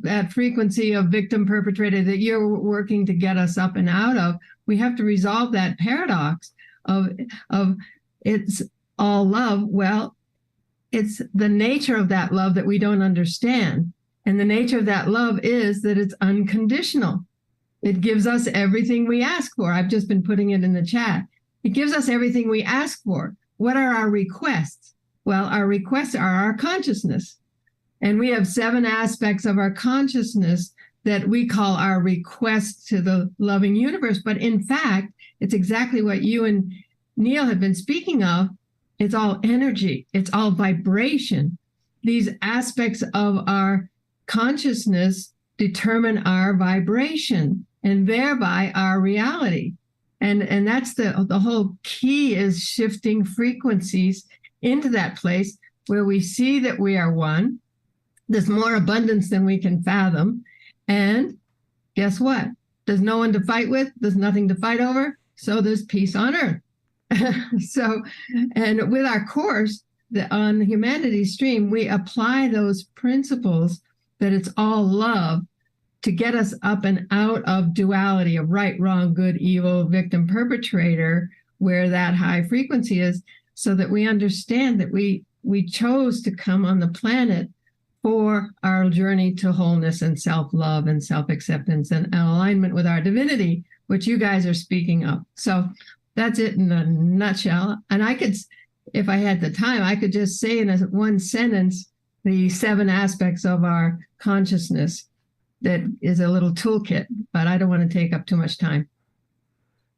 that frequency of victim perpetrator that you're working to get us up and out of, we have to resolve that paradox of it's all love. Well, it's the nature of that love that we don't understand. And the nature of that love is that it's unconditional. It gives us everything we ask for. I've just been putting it in the chat. It gives us everything we ask for. What are our requests? Well, our requests are our consciousness. And we have 7 aspects of our consciousness that we call our requests to the loving universe. But in fact, it's exactly what you and Neale have been speaking of. It's all energy. It's all vibration. These aspects of our consciousness determine our vibration and thereby our reality. And that's the whole key, is shifting frequencies into that place where we see that we are one. There's more abundance than we can fathom. And guess what? There's no one to fight with. There's nothing to fight over. So there's peace on earth. So, and with our course on the Humanity Stream, we apply those principles that it's all love to get us up and out of duality of right, wrong, good, evil, victim, perpetrator, where that high frequency is, so that we understand that we chose to come on the planet for our journey to wholeness and self-love and self-acceptance and alignment with our divinity, which you guys are speaking of. So that's it in a nutshell. And I could, if I had the time, I could just say in one sentence the 7 aspects of our consciousness that is a little toolkit, but I don't want to take up too much time.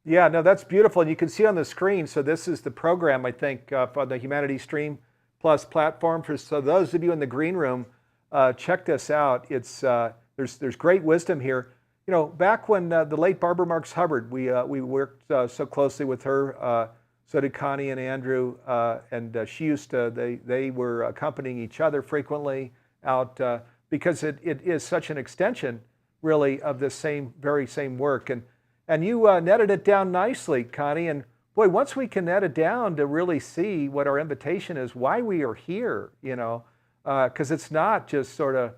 Yeah, no, that's beautiful. And you can see on the screen, so this is the program, I think, for the Humanity Stream Plus platform. So those of you in the green room, check this out. It's there's great wisdom here. You know, back when the late Barbara Marx Hubbard, we worked so closely with her, so did Connie and Andrew, and she used to, they were accompanying each other frequently out because it is such an extension, really, of this very same work. And you netted it down nicely, Connie. And boy, once we can net it down to really see what our invitation is, why we are here, you know, because it's not just sort of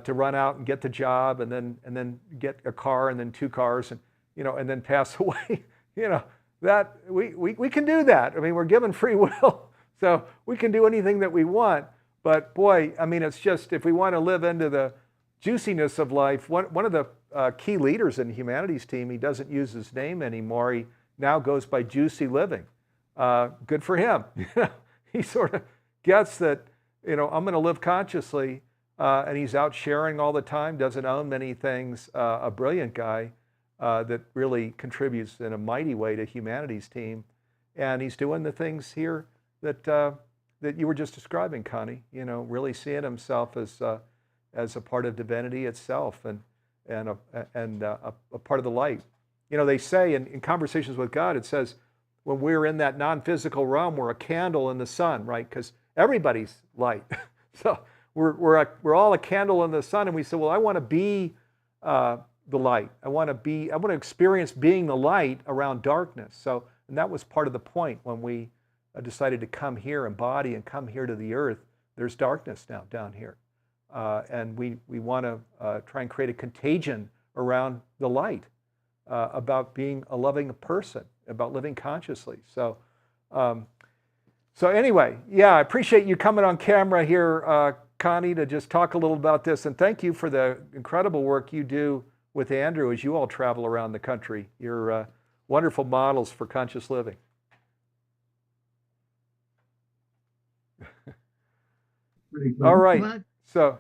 to run out and get the job and then get a car and then 2 cars and, you know, and then pass away. You know, that we can do that. I mean, we're given free will, so we can do anything that we want. But boy, I mean, it's just, if we want to live into the juiciness of life, one of the key leaders in the Humanities team, he doesn't use his name anymore. He now goes by Juicy Living. Good for him. He sort of gets that, you know, I'm going to live consciously, and he's out sharing all the time, doesn't own many things, a brilliant guy that really contributes in a mighty way to Humanities team. And he's doing the things here that you were just describing, Connie, you know, really seeing himself as a part of divinity itself and a part of the light. You know, they say in Conversations with God, it says, when we're in that non-physical realm, we're a candle in the sun, right? Because everybody's light. So we're all a candle in the sun, and we say, well, I want to be the light. I want to experience being the light around darkness. So, and that was part of the point when we decided to come here, embody, and come here to the earth. There's darkness now down here. And we want to try and create a contagion around the light, about being a loving person, about living consciously. So anyway, yeah, I appreciate you coming on camera here, Connie, to just talk a little about this. And thank you for the incredible work you do with Andrew as you all travel around the country. You're wonderful models for conscious living. All right. Well, So,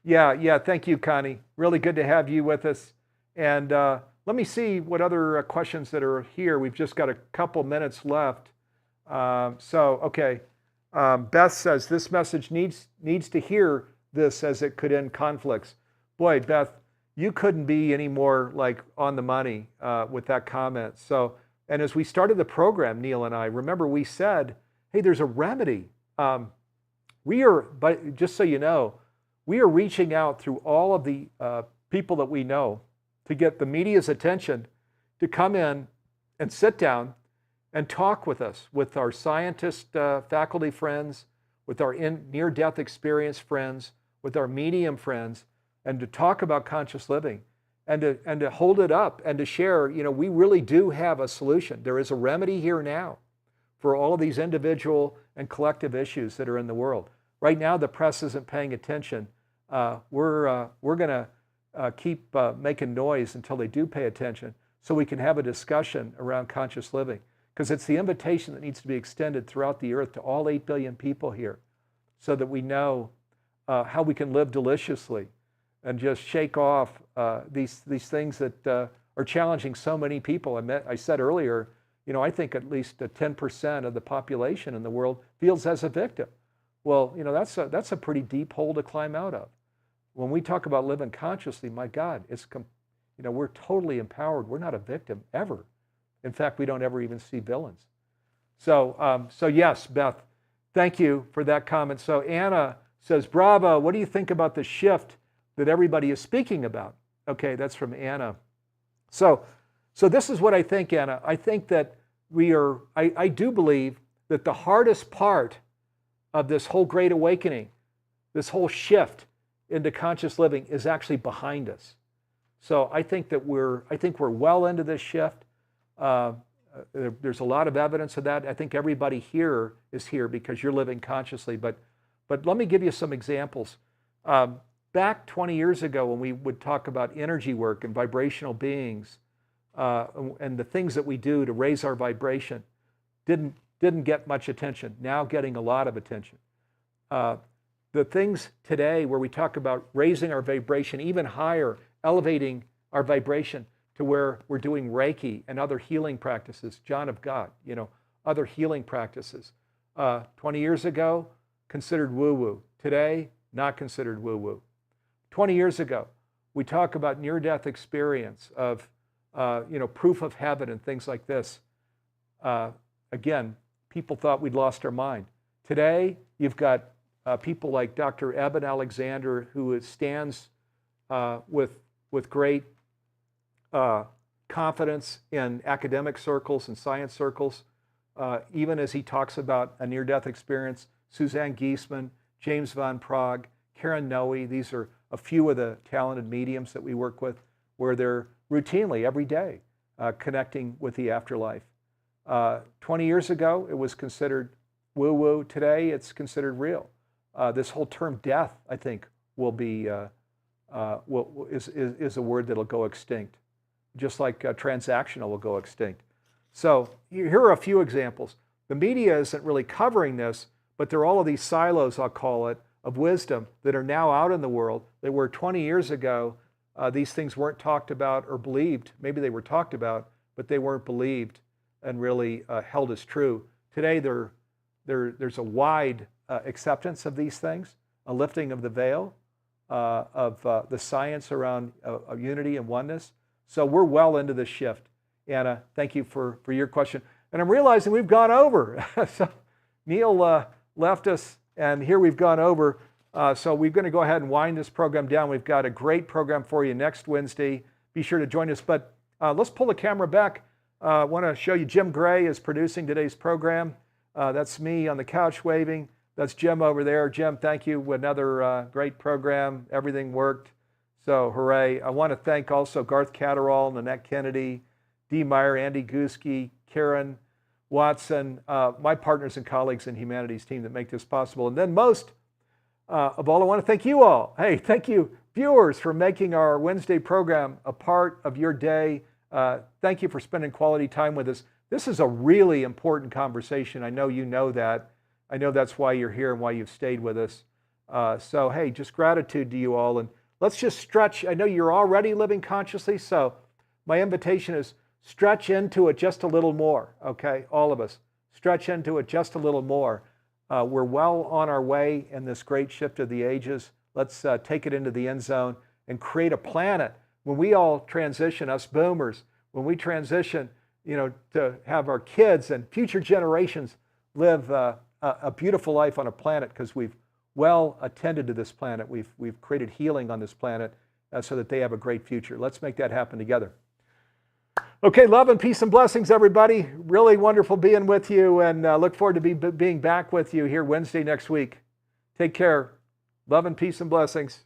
yeah, thank you, Connie. Really good to have you with us. And let me see what other questions that are here. We've just got a couple minutes left. Okay. Beth says, this message needs to hear this as it could end conflicts. Boy, Beth, you couldn't be any more like on the money with that comment. So, and as we started the program, Neale and I, remember we said, hey, there's a remedy. We are, but just so you know, we are reaching out through all of the people that we know to get the media's attention to come in and sit down and talk with us, with our scientist faculty friends, with our near-death experience friends, with our medium friends, and to talk about conscious living and to hold it up and to share, you know, we really do have a solution. There is a remedy here now for all of these individual and collective issues that are in the world. Right now, the press isn't paying attention. We're going to keep making noise until they do pay attention so we can have a discussion around conscious living, because it's the invitation that needs to be extended throughout the earth to all 8 billion people here so that we know how we can live deliciously and just shake off these things that are challenging so many people. I said earlier, you know, I think at least 10% of the population in the world feels as a victim. Well, you know, that's a pretty deep hole to climb out of. When we talk about living consciously, my God, you know, we're totally empowered. We're not a victim ever. In fact, we don't ever even see villains. So yes, Beth, thank you for that comment. So Anna says, bravo, what do you think about the shift that everybody is speaking about? Okay, that's from Anna. So this is what I think, Anna. I think that I do believe that the hardest part of this whole Great Awakening, this whole shift into conscious living is actually behind us. So I think we're well into this shift. There's a lot of evidence of that. I think everybody here is here because you're living consciously. But let me give you some examples. back 20 years ago when we would talk about energy work and vibrational beings and the things that we do to raise our vibration, didn't get much attention. Now getting a lot of attention. The things today where we talk about raising our vibration even higher, elevating our vibration to where we're doing Reiki and other healing practices, John of God, other healing practices. 20 years ago, considered woo-woo. Today, not considered woo-woo. 20 years ago, we talk about near-death experience of, proof of heaven and things like this. Again, people thought we'd lost our mind. Today, you've got people like Dr. Eben Alexander, who stands with great confidence in academic circles and science circles, even as he talks about a near-death experience. Suzanne Giesman, James Van Prague, Karen Noe, these are a few of the talented mediums that we work with, where they're routinely, every day, connecting with the afterlife. 20 years ago, it was considered woo-woo. Today, it's considered real. This whole term death, I think, will be is a word that'll go extinct, just like transactional will go extinct. So here are a few examples. The media isn't really covering this, but there are all of these silos, I'll call it, of wisdom that are now out in the world that were 20 years ago, these things weren't talked about or believed. Maybe they were talked about, but they weren't believed and really held as true. Today, there's a wide acceptance of these things, a lifting of the veil of the science around unity and oneness. So we're well into this shift. Anna, thank you for your question. And I'm realizing we've gone over. So Neale left us, and here we've gone over. So we're going to go ahead and wind this program down. We've got a great program for you next Wednesday. Be sure to join us. But let's pull the camera back. I want to show you Jim Gray is producing today's program. That's me on the couch waving. That's Jim over there. Jim, thank you. Another great program. Everything worked. So hooray. I want to thank also Garth Catterall, Nanette Kennedy, Dee Meyer, Andy Guski, Karen Watson, my partners and colleagues in Humanities team that make this possible. And then most of all, I want to thank you all. Hey, thank you, viewers, for making our Wednesday program a part of your day. Thank you for spending quality time with us. This is a really important conversation. I know you know that. I know that's why you're here and why you've stayed with us. So, hey, just gratitude to you all. And let's just stretch. I know you're already living consciously, so my invitation is stretch into it just a little more, okay? All of us. Stretch into it just a little more. We're well on our way in this great shift of the ages. Let's take it into the end zone and create a planet. When we all transition, us boomers, when we transition, to have our kids and future generations live a beautiful life on a planet, because we've well attended to this planet. We've created healing on this planet so that they have a great future. Let's make that happen together. Okay, love and peace and blessings, everybody. Really wonderful being with you, and look forward to being back with you here Wednesday next week. Take care. Love and peace and blessings.